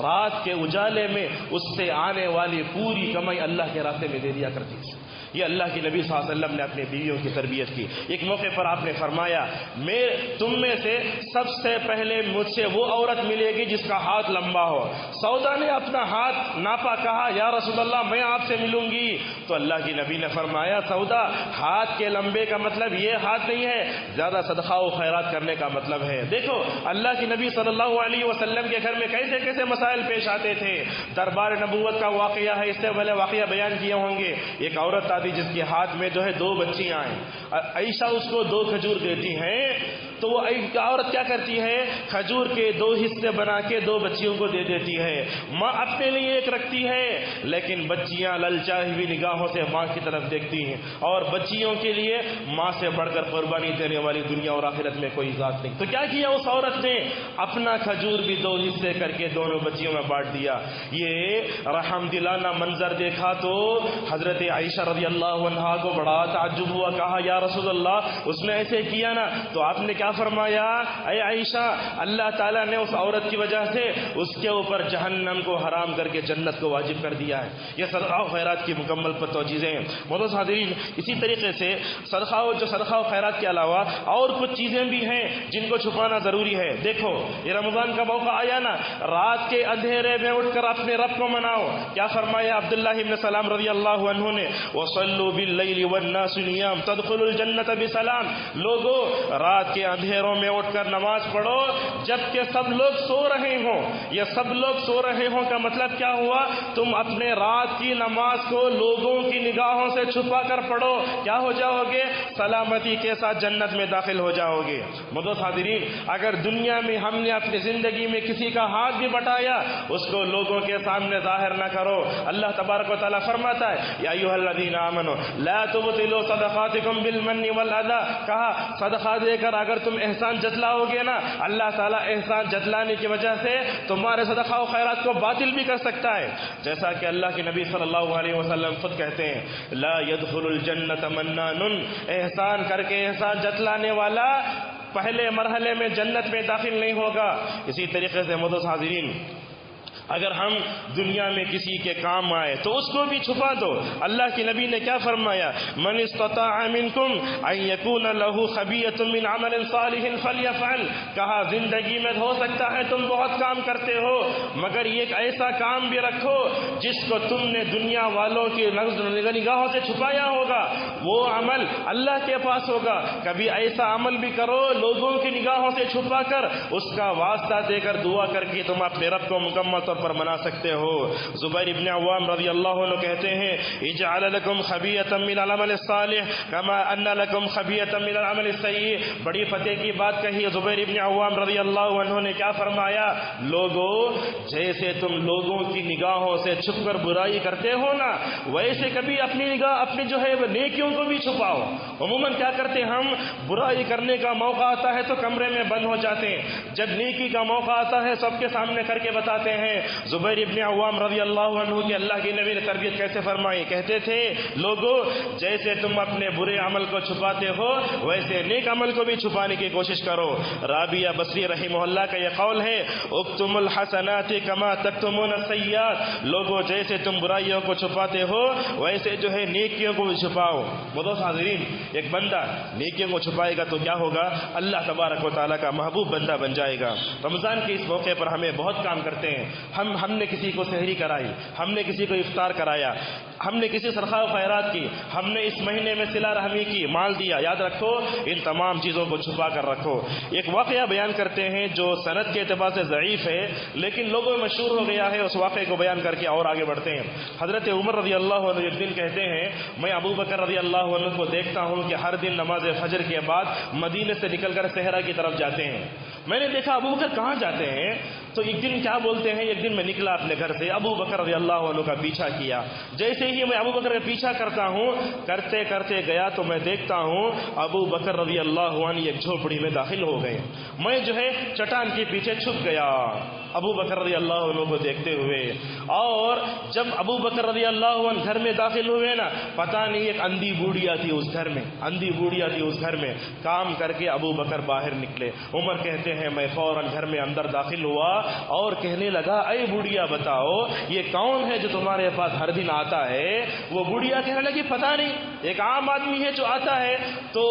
رات کے اجالے میں اس سے آنے والی پوری کمائی اللہ کے راستے میں دے دیا کرتی تھی. یہ اللہ کے نبی صلی اللہ علیہ وسلم نے اپنے بیویوں کی تربیت کی. ایک موقع پر آپ نے فرمایا، تم میں سے سب سے پہلے مجھ سے وہ عورت ملے گی جس کا ہاتھ لمبا ہو. سودا نے اپنا ہاتھ ناپا، کہا یا رسول اللہ میں آپ سے ملوں گی. تو اللہ کے نبی نے فرمایا، سودا، ہاتھ کے لمبے کا مطلب یہ ہاتھ نہیں ہے، زیادہ صدقہ و خیرات کرنے کا مطلب ہے. دیکھو اللہ کے نبی صلی اللہ علیہ وسلم کے گھر میں کیسے کیسے مسائل پیش آتے تھے. دربار نبوت کا واقعہ ہے، اس سے پہلے واقعہ بیان کیے ہوں گے. ایک عورت آتی جس کے ہاتھ میں جو ہے 2 بچیاں ہیں، عائشہ اس کو 2 کھجور دیتی ہیں. تو وہ عورت کیا کرتی ہے؟ کھجور کے 2 حصے بنا کے 2 بچیوں کو دے دیتی ہے. ماں اپنے لیے ایک رکھتی ہے، لیکن بچیاں للچائی ہوئی نگاہوں سے ماں کی طرف دیکھتی ہیں، اور بچیوں کے لیے ماں سے بڑھ کر قربانی دینے والی دنیا اور آخرت میں کوئی ذات نہیں. تو کیا کیا اس عورت نے؟ اپنا کھجور بھی 2 حصے کر کے دونوں بچیوں میں بانٹ دیا. یہ رحم دلانہ منظر دیکھا تو حضرت عائشہ رضی اللہ عنہا کو بڑا تعجب ہوا. کہا یا رسول اللہ اس نے ایسے کیا نا؟ تو آپ نے کیا فرمایا؟ اے عائشہ، اللہ تعالیٰ نے اس عورت کی وجہ سے اس کے اوپر جہنم کو حرام کر کے جنت کو واجب کر دیا ہے. یہ صدقہ و خیرات کی مکمل توجیزیں ہیں. معزز حاضرین، اسی طریقے سے صدقہ و خیرات کے علاوہ اور کچھ چیزیں بھی ہیں جن کو چھپانا ضروری ہے. دیکھو یہ رمضان کا موقع آیا نا، رات کے اندھیرے میں اٹھ کر اپنے رب کو مناؤ. کیا فرمایا عبداللہ ابن سلام رضی اللہ عنہ نے؟ وَصَلُّوا بِاللَّيْلِ وَالنَّاسُ نِيَامٌ تَدْخُلُوا الْجَنَّةَ بِسَلَامٍ. لوگوں رات کے اندھیروں میں اٹھ کر نماز پڑھو جبکہ سب لوگ سو رہے ہوں. یہ سب لوگ سو رہے ہوں کا مطلب کیا ہوا؟ تم اپنے رات کی نماز کو لوگوں کی نگاہوں سے چھپا کر پڑھو. کیا ہو جاؤ گے؟ سلامتی کے ساتھ جنت میں داخل ہو جاؤ گے. معزز حاضرین، اگر دنیا میں ہم نے اپنی زندگی میں کسی کا ہاتھ بھی بٹایا اس کو لوگوں کے سامنے ظاہر نہ کرو. اللہ تبارک و تعالیٰ فرماتا ہے یا ایھا الذین آمنوا لا تبطلوا صدقاتکم بالمن والاذی. کہا صدقہ دے کر اگر تم احسان جتلاؤ گے نا، اللہ تعالیٰ احسان جتلانے کی وجہ سے تمہارے صدقہ و خیرات کو باطل بھی کر سکتا ہے. جیسا کہ اللہ کے نبی صلی اللہ علیہ وسلم خود کہتے ہیں لا يدخل الجنت منان. احسان کر کے احسان جتلانے والا پہلے مرحلے میں جنت میں داخل نہیں ہوگا. اسی طریقے سے معزز حاضرین، اگر ہم دنیا میں کسی کے کام آئے تو اس کو بھی چھپا دو. اللہ کے نبی نے کیا فرمایا؟ من استطاع منکم ان یکون له خبیۃ من عمل صالح فلیفعل. کہا زندگی میں ہو سکتا ہے تم بہت کام کرتے ہو مگر ایک ایسا کام بھی رکھو جس کو تم نے دنیا والوں کی نگاہوں سے چھپایا ہوگا، وہ عمل اللہ کے پاس ہوگا. کبھی ایسا عمل بھی کرو لوگوں کی نگاہوں سے چھپا کر اس کا واسطہ دے کر دعا کر کے تم اپنے رب کو مکمل طور پر منا سکتے ہو. زبیر ابن عوام رضی اللہ عنہ کہتے ہیں اجعل لکم خبیۃ من العمل الصالح کما ان لکم خبیۃ من العمل السیء. بڑی فتح کی بات کہی ہے زبیر ابن عوام رضی اللہ عنہ نے. کیا فرمایا؟ لوگوں جیسے تم لوگوں کی نگاہوں سے چھپ کر برائی کرتے ہو نا، ویسے کبھی اپنی نگاہ اپنی جو ہے نیکیوں کو بھی چھپاؤ. عموماً کیا کرتے ہم، برائی کرنے کا موقع آتا ہے تو کمرے میں بند ہو جاتے ہیں، جب نیکی کا موقع آتا ہے سب کے سامنے کر کے بتاتے ہیں زبیر ابن عوام رضی اللہ عنہ کی اللہ کے نبی نے تربیت کیسے فرمائی؟ کہتے تھے لوگو جیسے تم اپنے برے عمل کو چھپاتے ہو ویسے نیک عمل کو بھی چھپانے کی کوشش کرو۔ رابعہ بصری رحمہ اللہ کا یہ قول ہے اکتم الحسنات کما تکتمون السیئات، لوگو جیسے تم برائیوں کو چھپاتے ہو ویسے جو ہے نیکیوں کو بھی چھپاؤ۔ معزز حاضرین، ایک بندہ نیکیوں کو چھپائے گا تو کیا ہوگا؟ اللہ تبارک و تعالیٰ کا محبوب بندہ بن جائے گا۔ رمضان کے اس موقع پر ہمیں بہت کام کرتے ہیں، ہم نے کسی کو سحری کرائی، ہم نے کسی کو افطار کرایا، ہم نے کسی صدقہ و خیرات کی، ہم نے اس مہینے میں صلہ رحمی کی، مال دیا۔ یاد رکھو ان تمام چیزوں کو چھپا کر رکھو۔ ایک واقعہ بیان کرتے ہیں جو سند کے اعتبار سے ضعیف ہے لیکن لوگوں میں مشہور ہو گیا ہے، اس واقعے کو بیان کر کے اور آگے بڑھتے ہیں۔ حضرت عمر رضی اللہ عنہ ایک دن کہتے ہیں میں ابو بکر رضی اللہ عنہ کو دیکھتا ہوں کہ ہر دن نماز فجر کے بعد مدینے سے نکل کر صحرا کی طرف جاتے ہیں۔ میں نے دیکھا ابو بکر کہاں جاتے ہیں؟ تو ایک دن کیا بولتے ہیں، ایک دن میں نکلا اپنے گھر سے، ابو بکر رضی اللہ عنہ کا پیچھا کیا۔ جیسے ہی میں ابو بکر کا پیچھا کرتا ہوں، کرتے کرتے گیا تو میں دیکھتا ہوں ابو بکر رضی اللہ عنہ ایک جھوپڑی میں داخل ہو گئے۔ میں جو ہے چٹان کے پیچھے چھپ گیا ابو بکر رضی اللہ عنہ کو دیکھتے ہوئے۔ اور جب ابو بکر رضی اللہ عنہ گھر میں داخل ہوئے نا، پتہ نہیں ایک اندھی بوڑھیا تھی اس گھر میں، اندھی بوڑھیا تھی اس گھر میں۔ کام کر کے ابو بکر باہر نکلے۔ عمر کہتے ہیں میں فوراً گھر میں اندر داخل ہوا اور کہنے لگا اے بوڑھیا بتاؤ یہ کون ہے جو تمہارے پاس ہر دن آتا ہے؟ وہ بوڑھیا کہنے لگی پتہ نہیں، ایک عام آدمی ہے جو آتا ہے۔ تو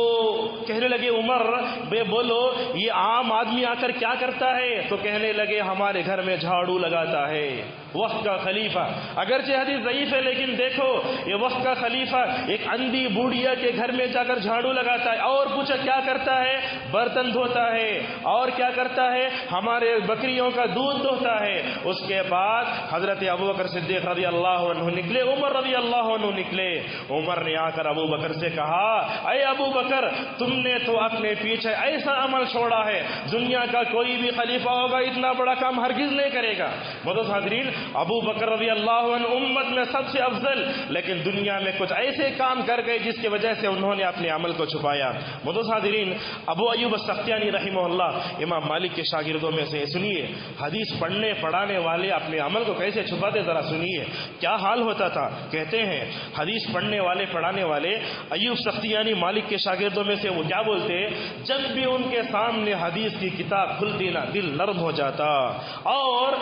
کہنے لگے عمر بے بولو یہ عام آدمی آ کر کیا کرتا ہے؟ تو کہنے لگے ہمارے گھر میں جھاڑو لگاتا ہے، وقت کا خلیفہ۔ اگرچہ حدیث ضعیف ہے لیکن دیکھو یہ وقت کا خلیفہ ایک اندھی بوڑھیا کے گھر میں جا کر جھاڑو لگاتا ہے۔ اور پوچھا کیا کرتا ہے؟ برتن دھوتا ہے۔ اور کیا کرتا ہے؟ ہمارے بکریوں کا دودھ دھوتا ہے۔ اس کے بعد حضرت ابو بکر صدیق رضی اللہ عنہ نکلے، عمر رضی اللہ عنہ نکلے۔ عمر نے آ کر ابو بکر سے کہا اے ابو بکر تم نے تو اپنے پیچھے ایسا عمل چھوڑا ہے دنیا کا کوئی بھی خلیفہ ہوگا اتنا بڑا کام ہرگز نہیں کرے گا۔ معزز حاضرین، ابو بکر رضی اللہ عنہ امت میں سب سے افضل، لیکن دنیا میں کچھ ایسے کام کر گئے جس کی وجہ سے انہوں نے اپنے عمل کو چھپایا۔ معزز حاضرین، ابو ایوب السختیانی رحمہ اللہ امام مالک کے شاگردوں میں سے، سنیے حدیث پڑھنے پڑھانے والے اپنے عمل کو کیسے چھپاتے، ذرا سنیے کیا حال ہوتا تھا۔ کہتے ہیں حدیث پڑھنے والے پڑھانے والے ایوب سختیانی مالک کے شاگردوں میں سے، وہ کیا بولتے، جب بھی ان کے سامنے حدیث کی کتاب کھلتی نا دل نرم ہو جاتا اور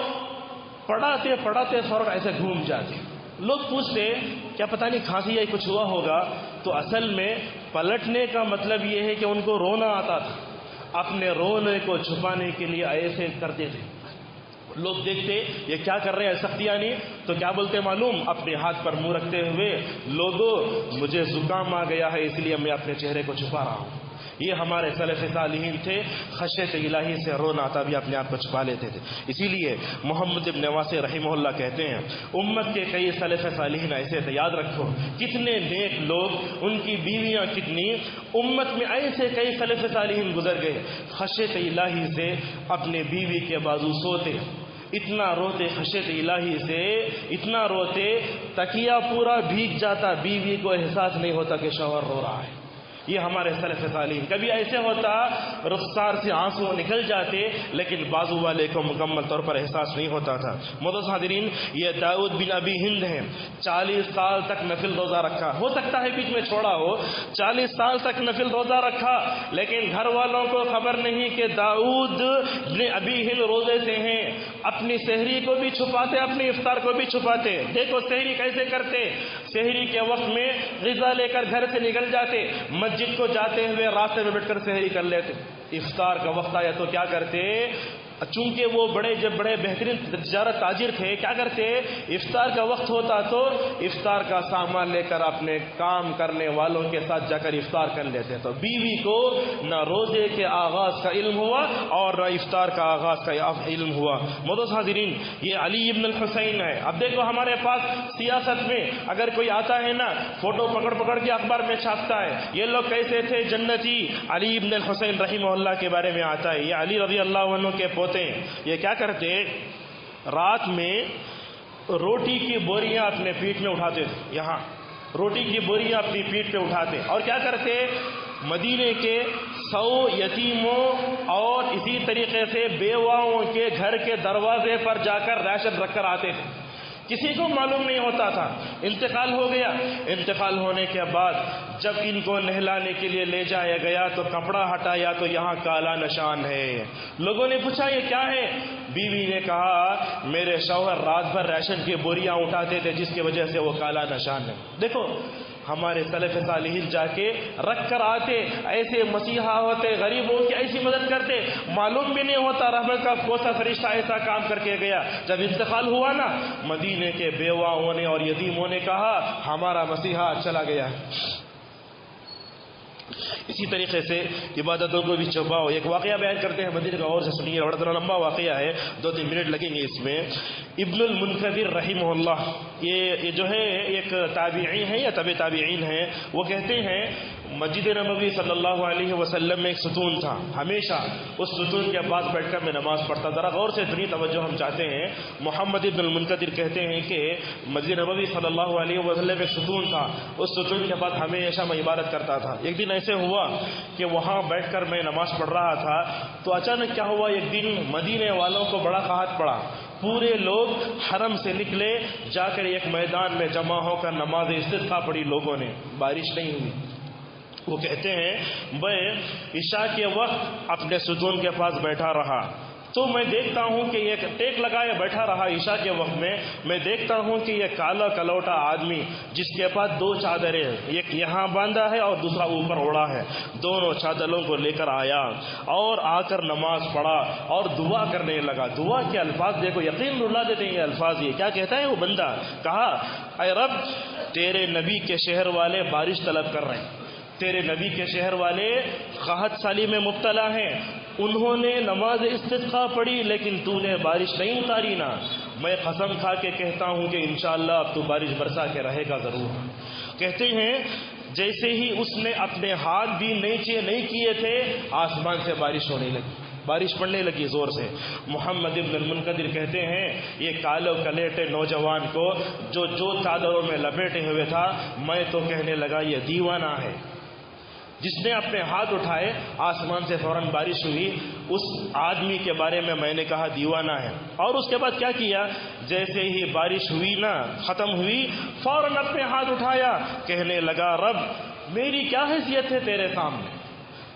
پڑھاتے پڑھاتے فوراً ایسے گھوم جاتے۔ لوگ پوچھتے کیا پتہ نہیں کھانسی یا کچھ ہوا ہوگا، تو اصل میں پلٹنے کا مطلب یہ ہے کہ ان کو رونا آتا تھا، اپنے رونے کو چھپانے کے لیے ایسے کرتے تھے۔ لوگ دیکھتے یہ کیا کر رہے ہیں سختیانی، تو کیا بولتے معلوم، اپنے ہاتھ پر منہ رکھتے ہوئے لوگوں مجھے زکام آ گیا ہے اس لیے میں اپنے چہرے کو چھپا رہا ہوں۔ یہ ہمارے سلف صالحین تھے، خشیت الہی سے رونا آتا بھی اپنے آپ کو چھپا لیتے تھے۔ اسی لیے محمد ابن واسع رحمہ اللہ کہتے ہیں امت کے کئی سلف صالحین ایسے تھے، یاد رکھو کتنے نیک لوگ، ان کی بیویاں کتنی، امت میں ایسے کئی سلف صالحین گزر گئے، خشیت الہی سے اپنے بیوی کے بازو سوتے، اتنا روتے خشیت الہی سے، اتنا روتے تکیہ پورا بھیگ جاتا، بیوی کو احساس نہیں ہوتا کہ شوہر رو رہا ہے۔ یہ ہمارے سلف صالحین، کبھی ایسے ہوتا رخسار سے آنسو نکل جاتے لیکن بازو والے کو مکمل طور پر احساس نہیں ہوتا تھا۔ معزز حاضرین، یہ داؤد بن ابی ہند ہیں، 40 سال تک نفل روزہ رکھا، ہو سکتا ہے بیچ میں چھوڑا ہو، 40 سال تک نفل روزہ رکھا، لیکن گھر والوں کو خبر نہیں کہ داؤد بن ابی ہند روزے سے ہیں، اپنی سحری کو بھی چھپاتے، اپنی افطار کو بھی چھپاتے۔ دیکھو سحری کیسے کرتے، سحری کے وقت میں غذا لے کر گھر سے نکل جاتے، مسجد کو جاتے ہوئے راستے میں بیٹھ کر سحری کر لیتے، افطار کا وقت آیا تو کیا کرتے، چونکہ وہ بڑے بہترین تجارت تاجر تھے، کیا کرتے، افطار کا وقت ہوتا تو افطار کا سامان لے کر اپنے کام کرنے والوں کے ساتھ جا کر افطار کر لیتے۔ تو بیوی کو نہ روزے کے آغاز کا علم ہوا اور نہ افطار کا آغاز کا علم ہوا۔ معزز حاضرین، یہ علی ابن الحسین ہے۔ اب دیکھو ہمارے پاس سیاست میں اگر کوئی آتا ہے نا، فوٹو پکڑ کے اخبار میں چھاپتا ہے یہ لوگ کیسے تھے جنتی، علی ابن الحسین رحمہ اللہ کے بارے میں آتا ہے۔ یہ علی رضی اللہ عنہ کے یہ کیا کرتے، رات میں روٹی کی بوریاں اپنے پیٹھ میں اٹھاتے تھے، یہاں روٹی کی بوریاں اپنی پیٹھ پہ اٹھاتے اور کیا کرتے، مدینے کے 100 یتیموں اور اسی طریقے سے بیواؤں کے گھر کے دروازے پر جا کر راشن رکھ کر آتے تھے. کسی کو معلوم نہیں ہوتا تھا. انتقال ہو گیا. انتقال ہونے کے بعد جب ان کو نہلانے کے لیے لے جایا گیا تو کپڑا ہٹایا تو یہاں کالا نشان ہے. لوگوں نے پوچھا یہ کیا ہے؟ بیوی نے کہا میرے شوہر رات بھر ریشن کی بوریاں اٹھاتے تھے جس کی وجہ سے وہ کالا نشان ہے. دیکھو ہمارے سلف صالحین جا کے رکھ کر آتے، ایسے مسیحا ہوتے، غریبوں کی ایسی مدد کرتے، معلوم بھی نہیں ہوتا رحمت کا کون سا فرشتہ ایسا کام کر کے گیا. جب انتقال ہوا نا، مدینے کے بیواؤں نے اور یتیموں نے کہا ہمارا مسیحا چلا گیا. اسی طریقے سے عبادتوں کو بھی چھپاؤ. ایک واقعہ بیان کرتے ہیں مدینے کا، اور سے سنیے، بڑا لمبا واقعہ ہے، 2-3 منٹ لگیں گے اس میں. ابن المنکدر رحمہ اللہ، یہ جو ہے ایک تابعی ہیں یا تبع تابعین ہیں، وہ کہتے ہیں مسجد نبوی صلی اللہ علیہ وسلم میں ایک ستون تھا. ہمیشہ اس ستون کے پاس بیٹھ کر میں نماز پڑھتا. ذرا غور سے اتنی توجہ ہم چاہتے ہیں. محمد ابن المنکدر کہتے ہیں کہ مسجد نبوی صلی اللہ علیہ وسلم ایک ستون تھا، اس ستون کے پاس ہمیشہ میں عبادت کرتا تھا. ایک دن ایسے ہوا کہ وہاں بیٹھ کر میں نماز پڑھ رہا تھا تو اچانک کیا ہوا، ایک دن مدینے والوں کو بڑا قحط پڑا. پورے لوگ حرم سے نکلے، جا کر ایک میدان میں جمع ہو کر نماز استسقا پڑھی لوگوں نے. بارش نہیں ہوئی. وہ کہتے ہیں میں عشاء کے وقت اپنے ستون کے پاس بیٹھا رہا تو میں دیکھتا ہوں کہ ایک ٹیک لگائے بیٹھا رہا. عشاء کے وقت میں دیکھتا ہوں کہ یہ کالا کلوٹا آدمی جس کے پاس 2 چادریں، ایک یہاں باندھا ہے اور دوسرا اوپر اوڑا ہے، دونوں چادروں کو لے کر آیا اور آ کر نماز پڑھا اور دعا کرنے لگا. دعا کے الفاظ دیکھو، یقین رلا دیتے ہیں یہ الفاظ. یہ کیا کہتا ہے وہ بندہ؟ کہا اے رب تیرے نبی کے شہر والے بارش طلب کر رہے ہیں، تیرے نبی کے شہر والے قحط سالی میں مبتلا ہیں، انہوں نے نماز استسقا پڑھی لیکن تو نے بارش نہیں اتاری نا. میں قسم کھا کے کہتا ہوں کہ انشاءاللہ اب تو بارش برسا کے رہے گا ضرور. کہتے ہیں جیسے ہی اس نے اپنے ہاتھ بھی نہیں کیے تھے آسمان سے بارش ہونے لگی، بارش پڑنے لگی زور سے. محمد ابن المنکدر کہتے ہیں یہ کالو کلیٹے نوجوان کو جو چادروں میں لپیٹے ہوئے تھا، میں تو کہنے لگا یہ دیوانہ ہے. جس نے اپنے ہاتھ اٹھائے آسمان سے فوراً بارش ہوئی. اس آدمی کے بارے میں نے کہا دیوانہ ہے. اور اس کے بعد کیا کیا، جیسے ہی بارش ہوئی نا، ختم ہوئی، فوراً اپنے ہاتھ اٹھایا، کہنے لگا رب میری کیا حیثیت ہے تیرے سامنے؟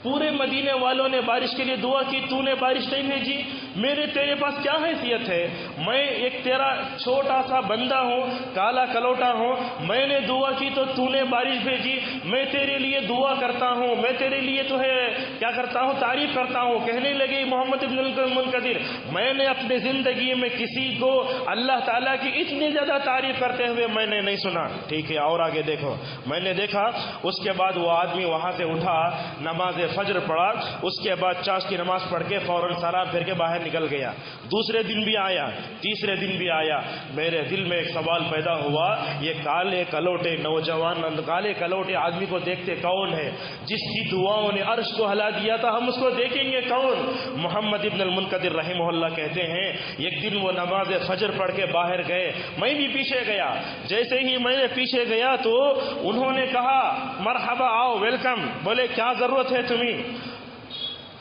پورے مدینے والوں نے بارش کے لیے دعا کی، تو نے بارش نہیں بھیجی، میرے تیرے پاس کیا حیثیت ہے؟ میں ایک تیرا چھوٹا سا بندہ ہوں، کالا کلوٹا ہوں، میں نے دعا کی تو تو نے بارش بھیجی. میں تیرے لیے دعا کرتا ہوں، میں تیرے لیے تو ہے کیا کرتا ہوں، تعریف کرتا ہوں. کہنے لگے محمد ابن المنکدر میں نے اپنے زندگی میں کسی کو اللہ تعالیٰ کی اتنی زیادہ تعریف کرتے ہوئے میں نے نہیں سنا. ٹھیک ہے اور آگے دیکھو. میں نے دیکھا اس کے بعد وہ آدمی وہاں سے اٹھا، نماز فجر پڑھا، اس کے بعد چاش کی نماز پڑھ کے فوراً سلام پھر کے باہر نکل گیا. دوسرے دن بھی آیا، تیسرے دن بھی آیا. میرے دل میں ایک سوال پیدا ہوا، یہ کالے کلوٹے نوجوان، کالے کلوٹے آدمی کو دیکھتے کون ہے؟ جس کی دعاؤں نے عرش کو ہلا دیا تھا، ہم اس کو دیکھیں گے کون؟ محمد ابن المنکدر رحمہ اللہ کہتے ہیں ایک دن وہ نماز فجر پڑھ کے باہر گئے، میں بھی پیچھے گیا. جیسے ہی میں نے پیچھے گیا تو انہوں نے کہا مرحبا، آؤ، ویلکم. بولے کیا ضرورت ہے تمہیں؟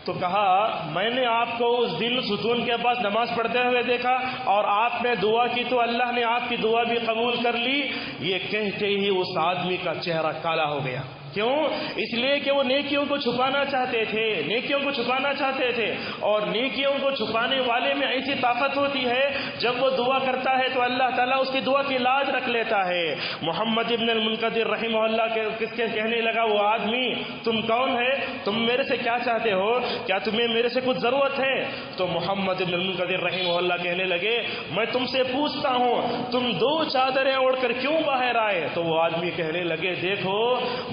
تو کہا میں نے آپ کو اس دن ستون کے پاس نماز پڑھتے ہوئے دیکھا اور آپ نے دعا کی تو اللہ نے آپ کی دعا بھی قبول کر لی. یہ کہتے ہی اس آدمی کا چہرہ کالا ہو گیا. کیوں؟ اس لیے کہ وہ نیکیوں کو چھپانا چاہتے تھے، نیکیوں کو چھپانا چاہتے تھے. اور نیکیوں کو چھپانے والے میں ایسی طاقت ہوتی ہے جب وہ دعا کرتا ہے تو اللہ تعالیٰ اس کی دعا کی لاج رکھ لیتا ہے. محمد ابن المنکدر رحمہ اللہ کس کے کہنے لگا وہ آدمی تم کون ہے؟ تم میرے سے کیا چاہتے ہو؟ کیا تمہیں میرے سے کچھ ضرورت ہے؟ تو محمد ابن المنکدر رحمہ اللہ کہنے لگے میں تم سے پوچھتا ہوں تم 2 چادریں اوڑھ کر کیوں باہر آئے؟ تو وہ آدمی کہنے لگے دیکھو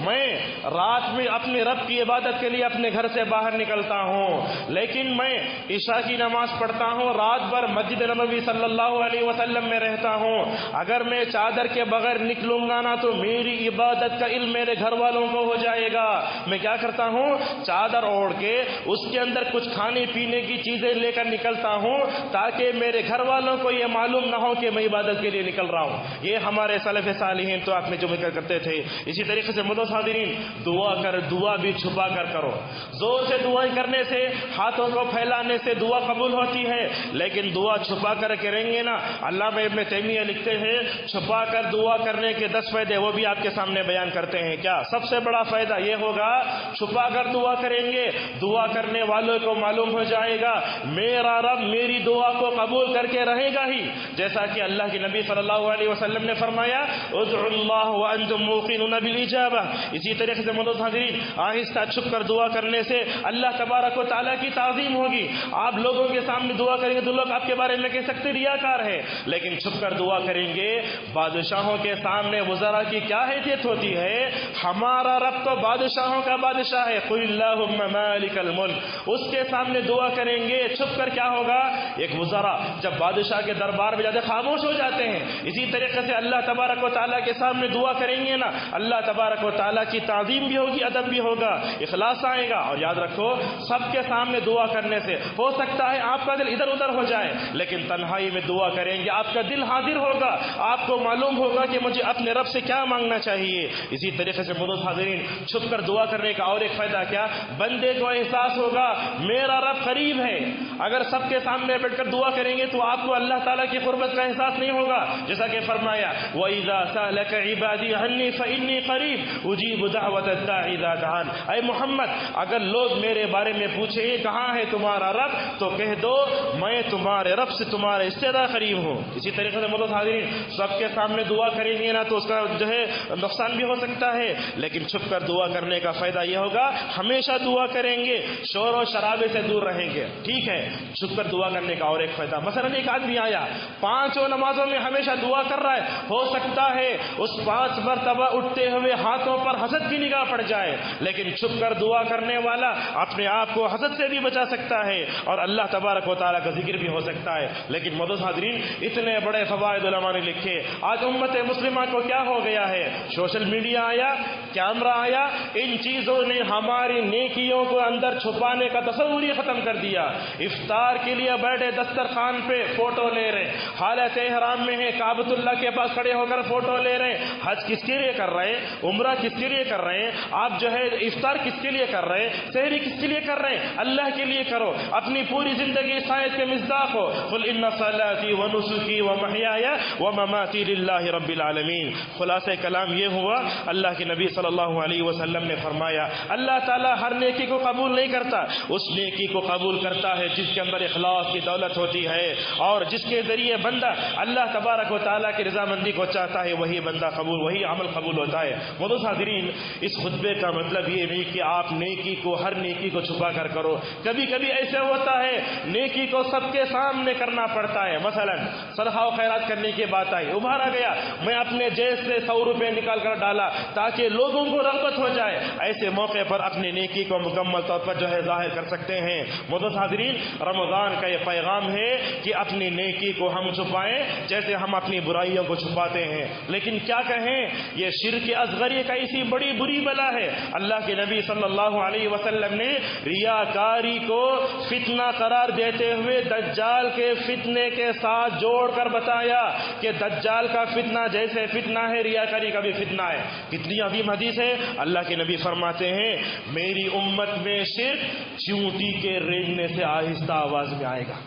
میں رات میں اپنے رب کی عبادت کے لیے اپنے گھر سے باہر نکلتا ہوں، لیکن میں عشاء کی نماز پڑھتا ہوں، رات بھر مسجد نبوی صلی اللہ علیہ وسلم میں رہتا ہوں. اگر میں چادر کے بغیر نکلوں گا نا تو میری عبادت کا علم میرے گھر والوں کو ہو جائے گا، میں کیا کرتا ہوں، چادر اوڑھ کے اس کے اندر کچھ کھانے پینے کی چیزیں لے کر نکلتا ہوں تاکہ میرے گھر والوں کو یہ معلوم نہ ہو کہ میں عبادت کے لیے نکل رہا ہوں۔ یہ ہمارے سلف صالحین تو آپ میں جو ذکر کرتے تھے۔ اسی طریقے سے مدعو حاضرین، دعا بھی چھپا کر کرو۔ زور سے دعائیں کرنے سے، ہاتھوں کو پھیلانے سے دعا قبول ہوتی ہے، لیکن دعا چھپا کر کریں گے نا، علامہ ابن تیمیہ لکھتے ہیں چھپا کر دعا کرنے کے 10 فائدے وہ بھی آپ کے سامنے بیان کرتے ہیں۔ کیا سب سے بڑا فائدہ یہ ہوگا، چھپا کر دعا کریں گے، دعا کرنے والوں کو معلوم ہو جائے گا میرا رب میری دعا کو قبول کر کے رہے گا ہی، جیسا کہ اللہ کے نبی صلی اللہ علیہ وسلم نے فرمایا ادعوا اللہ وانتم موقنون بالاجابہ۔ اسی طریقے سے مدعو حاضرین، آہستہ چھپ کر دعا کرنے سے اللہ تبارک و تعالیٰ کی تعظیم ہوگی۔ آپ لوگوں کے سامنے دعا کریں گے تو لوگ آپ کے بارے میں کہہ سکتے ریاکار ہے، لیکن چھپ کر دعا کریں گے، بادشاہوں کے سامنے وزراء کی کیا حیثیت ہوتی ہے، ہمارا رب تو بادشاہوں کا بادشاہ ہے، قل اللہم مالک الملک، اس کے سامنے دعا کریں گے چھپ کر کیا ہوگا، ایک وزراء جب بادشاہ کے دربار میں جاتے خاموش ہو جاتے ہیں، اسی طریقے سے اللہ تبارک و تعالیٰ کے سامنے دعا کریں گے نا، اللہ تبارک و تعالیٰ کی تعظیم بھی ہوگی، ادب بھی ہوگا، اخلاص آئے گا۔ اور یاد رکھو سب کے سامنے دعا کرنے سے ہو سکتا ہے آپ کا دل ادھر ادھر ہو جائے، لیکن تنہائی میں دعا کریں گے آپ کا دل حاضر ہوگا، آپ کو معلوم ہوگا کہ مجھے اپنے رب سے کیا مانگنا چاہیے۔ اسی طریقے سے مدعو حاضرین، چھپ کر دعا کرنے کا اور ایک فائدہ کیا، بندے کو احساس ہوگا میرا رب قریب ہے۔ اگر سب کے سامنے بیٹھ کر دعا کریں گے تو آپ کو اللہ تعالیٰ کی قربت کا احساس نہیں ہوگا، جیسا کہ فرمایا وَإِذَا سَأَلَكَ عِبَادِي عَنِّي فَإِنِّي قَرِيبٌ أُجِيبُ دَعْوَةَ الدَّاعِ إِذَا دَعَانِ۔ اے محمد، اگر لوگ میرے بارے میں پوچھیں کہاں ہے تمہارا رب، تو کہہ دو میں تمہارے رب سے تمہارے اس سے زیادہ قریب ہوں۔ اسی طریقے سے مدعو حاضرین، سب کے سامنے دعا کریں گے نا تو اس کا جو ہے نقصان بھی ہو سکتا ہے، لیکن چھپ کر دعا کرنے کا فائدہ یہ ہوگا ہمیشہ دعا کریں گے، شور و شرابے سے دور رہیں گے۔ ٹھیک ہے، چھپ کر دعا کرنے کا اور ایک فائدہ، مثلا ایک آدمی آیا 5 نمازوں میں ہمیشہ دعا کر رہا ہے، ہو سکتا ہے اس 5 مرتبہ اٹھتے ہوئے ہاتھوں پر حسد کی نگاہ پڑ جائے، لیکن چھپ کر دعا کرنے والا اپنے آپ کو حسد سے بھی بچا سکتا ہے اور اللہ تبارک و تعالیٰ کا ذکر بھی ہو سکتا ہے۔ لیکن مدعو حاضرین، اتنے بڑے فوائد علماء نے لکھے، آج امت مسلمہ کو کیا ہو گیا ہے، سوشل میڈیا آیا، کیمرہ آیا، ان چیزوں نے ہماری نیکیوں کو اندر چھپانے کا تصور ہی ختم کر دیا۔ افطار کے لیے بیٹھے دسترخوان پہ فوٹو لے رہے، حالت احرام میں ہے کعبۃ اللہ کے پاس کھڑے ہو کر فوٹو لے رہے، حج کس کے لیے کر رہے ہیں، عمرہ کس کے لیے کر رہے ہیں، آپ جو ہے افطار کس کے لیے کر رہے ہیں، سحری کس کے لیے کر رہے ہیں، اللہ کے لیے کرو، اپنی پوری زندگی اس آیت کے مصداق ہو، قل ان صلاتی ونسکی ومحیای ومماتی للہ رب العالمین۔ خلاصہ کلام یہ ہوا، اللہ کے نبی صلی اللہ علیہ وسلم نے فرمایا اللہ تعالیٰ ہر نیکی کو قبول نہیں کرتا، اس نیکی کو قبول کرتا ہے جس کے اندر اخلاص کی دولت ہوتی ہے، اور جس کے ذریعے بندہ اللہ تبارک و تعالیٰ کی رضامندی کو چاہتا ہے وہی بندہ قبول، وہی عمل قبول ہوتا ہے۔ مدعو حاضرین، اس خطبے کا مطلب یہ نہیں کہ آپ نیکی کو، ہر نیکی کو چھپا کر کرو، کبھی کبھی ایسے ہوتا ہے نیکی کو سب کے سامنے کرنا پڑتا ہے، مثلا صدقہ و خیرات کرنے کی بات آئی، ابھارا گیا، میں اپنے جیب سے 100 روپے نکال کر ڈالا تاکہ لوگوں کو رغبت ہو جائے، ایسے موقع پر اپنی نیکی کو مکمل طور پر جو ہے ظاہر کر سکتے ہیں۔ مدعو حاضرین، رمضان کا یہ پیغام ہے کہ اپنی نیکی کو ہم چھپائیں جیسے ہم اپنی برائیوں کو چھپاتے ہیں، لیکن کیا کہیں یہ شرک اصغری کا اسی بڑی بری بلا ہے۔ اللہ کے نبی صلی اللہ علیہ وسلم نے ریاکاری کو فتنہ قرار دیتے ہوئے دجال کے فتنے کے ساتھ جوڑ کر بتایا کہ دجال کا فتنہ جیسے فتنہ ہے ریاکاری کا بھی فتنہ ہے۔ کتنی عظیم حدیث ہے، اللہ کے نبی فرماتے ہیں میری امت میں شرک چیونٹی کے رینگنے سے آہستہ آواز میں آئے گا۔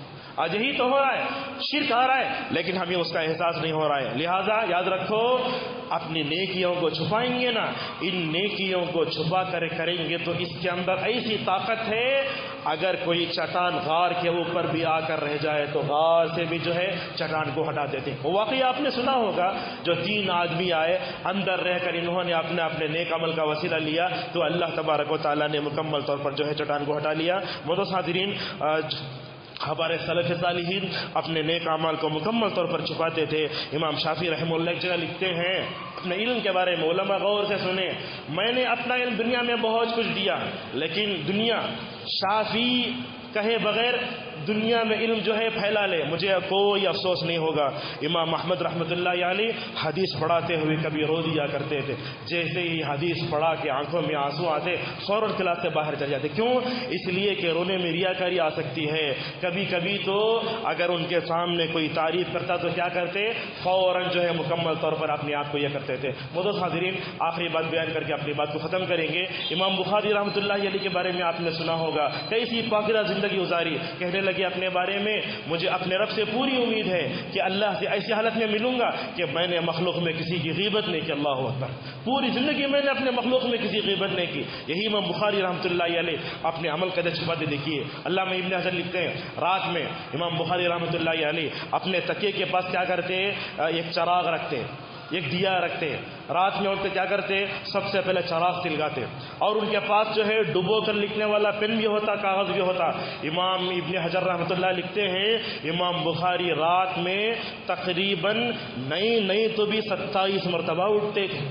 آج یہی تو ہو رہا ہے، شرک آ رہا ہے لیکن ہمیں اس کا احساس نہیں ہو رہا ہے۔ لہذا یاد رکھو اپنی نیکیوں کو چھپائیں گے نا، ان نیکیوں کو چھپا کر کریں گے تو اس کے اندر ایسی طاقت ہے، اگر کوئی چٹان غار کے اوپر بھی آ کر رہ جائے تو غار سے بھی جو ہے چٹان کو ہٹا دیتے ہیں۔ واقعی آپ نے سنا ہوگا جو 3 آدمی آئے، اندر رہ کر انہوں نے اپنے نیک عمل کا وسیلہ لیا تو اللہ تبارک و تعالیٰ نے مکمل طور پر جو ہے چٹان کو ہٹا لیا۔ مدعو حاضرین، ہمارے سلف صالحین اپنے نیک اعمال کو مکمل طور پر چھپاتے تھے۔ امام شافعی رحمہ اللہ ایک جگہ لکھتے ہیں اپنے علم کے بارے میں، علماء غور سے سنیں، میں نے اپنا علم دنیا میں بہت کچھ دیا لیکن دنیا شافعی کہے بغیر دنیا میں علم جو ہے پھیلا لے، مجھے کوئی افسوس نہیں ہوگا۔ امام احمد رحمۃ اللہ علیہ حدیث پڑھاتے ہوئے کبھی رو دیا کرتے تھے، جیسے ہی حدیث پڑھا کے آنکھوں میں آنسو آتے فوراً کلاس سے باہر چل جاتے۔ کیوں؟ اس لیے کہ رونے میں ریاکاری آ سکتی ہے۔ کبھی کبھی تو اگر ان کے سامنے کوئی تعریف کرتا تو کیا کرتے، فوراً جو ہے مکمل طور پر اپنے آپ کو یہ کرتے تھے۔ معزز حاضرین، آخری بات بیان کر کے اپنی بات کو ختم کریں گے۔ امام بخاری رحمۃ اللہ علیہ کے بارے میں آپ نے سنا ہوگا، کیسی پاکیزہ زندگی گزاری، کہنے لگے اپنے بارے میں، مجھے اپنے رب سے پوری امید ہے کہ اللہ سے ایسی حالت میں ملوں گا کہ میں نے مخلوق میں کسی کی غیبت نہیں کی۔ اللہ اکبر، پوری زندگی میں نے اپنے مخلوق میں کسی غیبت نہیں کی۔ یہی امام بخاری رحمۃ اللہ علیہ اپنے عمل قدر چھپاتے دیکھیے۔ علامہ ابن حجر لکھتے ہیں، رات میں امام بخاری رحمۃ اللہ علیہ اپنے تکیے کے پاس کیا کرتے، ایک چراغ رکھتے، ایک دیا رکھتے، رات میں اٹھتے کیا کرتے، سب سے پہلے چراغ سلگاتے، اور ان کے پاس جو ہے ڈبو کر لکھنے والا پین بھی ہوتا، کاغذ بھی ہوتا۔ امام ابن حجر رحمۃ اللہ لکھتے ہیں، امام بخاری رات میں تقریباً نہیں تو بھی 27 مرتبہ اٹھتے تھے۔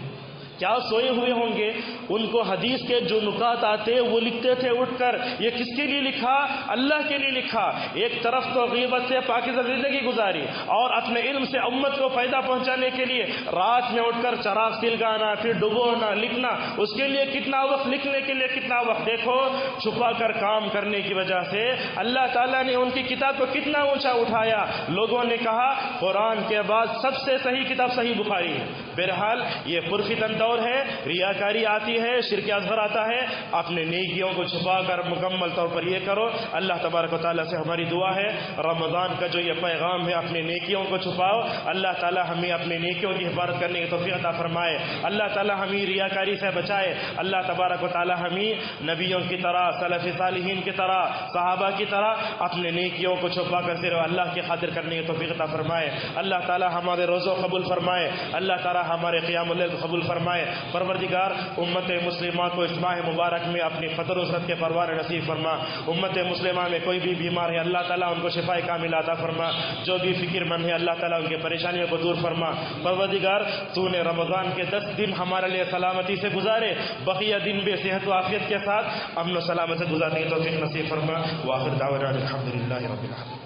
کیا سوئے ہوئے ہوں گے، ان کو حدیث کے جو نکات آتے وہ لکھتے تھے اٹھ کر۔ یہ کس کے لیے لکھا؟ اللہ کے لیے لکھا۔ ایک طرف تو غیبت سے پاکیزہ زندگی گزاری اور اپنے علم سے امت کو فائدہ پہنچانے کے لیے رات میں اٹھ کر چراغ سلگانا، پھر ڈبونا، لکھنا، اس کے لیے کتنا وقت، لکھنے کے لیے کتنا وقت۔ دیکھو چھپا کر کام کرنے کی وجہ سے اللہ تعالیٰ نے ان کی کتاب کو کتنا اونچا اٹھایا۔ لوگوں نے کہا قرآن کے بعد سب سے صحیح کتاب صحیح بخاری ہے۔ بہرحال یہ پرفتن دور ہے، ریاکاری آتی ہے، شرک اصغر آتا ہے، اپنے نیکیوں کو چھپا کر مکمل طور پر یہ کرو۔ اللہ تبارک و تعالیٰ سے ہماری دعا ہے، رمضان کا جو یہ پیغام ہے، اپنے نیکیوں کو چھپاؤ۔ اللہ تعالیٰ ہمیں اپنے نیکیوں کی حفاظت کرنے کی توفیق عطا فرمائے۔ اللہ تعالیٰ ہمیں ریاکاری سے بچائے۔ اللہ تبارک و تعالیٰ ہمیں نبیوں کی طرح، سلف صالحین کی طرح، صحابہ کی طرح اپنے نیکیوں کو چھپا کر صرف اللہ کی خاطر کرنے کی توفیق عطا فرمائے۔ اللہ تعالیٰ ہمارے روزوں قبول فرمائے۔ اللہ تعالیٰ ہمارے قیام اللیل کو قبول فرمائے۔ پروردگار امت مسلمہ کو اس ماہ مبارک میں اپنی فضل و رحمت کے پروان نصیب فرما۔ امت مسلمہ میں کوئی بھی بیمار ہے، اللہ تعالیٰ ان کو شفاء کاملہ عطا فرما۔ جو بھی فکر مند ہے، اللہ تعالیٰ ان کی پریشانیوں کو دور فرما۔ پروردگار تو نے رمضان کے 10 دن ہمارے لیے سلامتی سے گزارے، بقیہ دن بھی صحت و عافیت کے ساتھ امن و سلامت سے گزارنے کی توفیق نصیب فرما۔ وآخر دعوانا الحمدللہ رب العالمین۔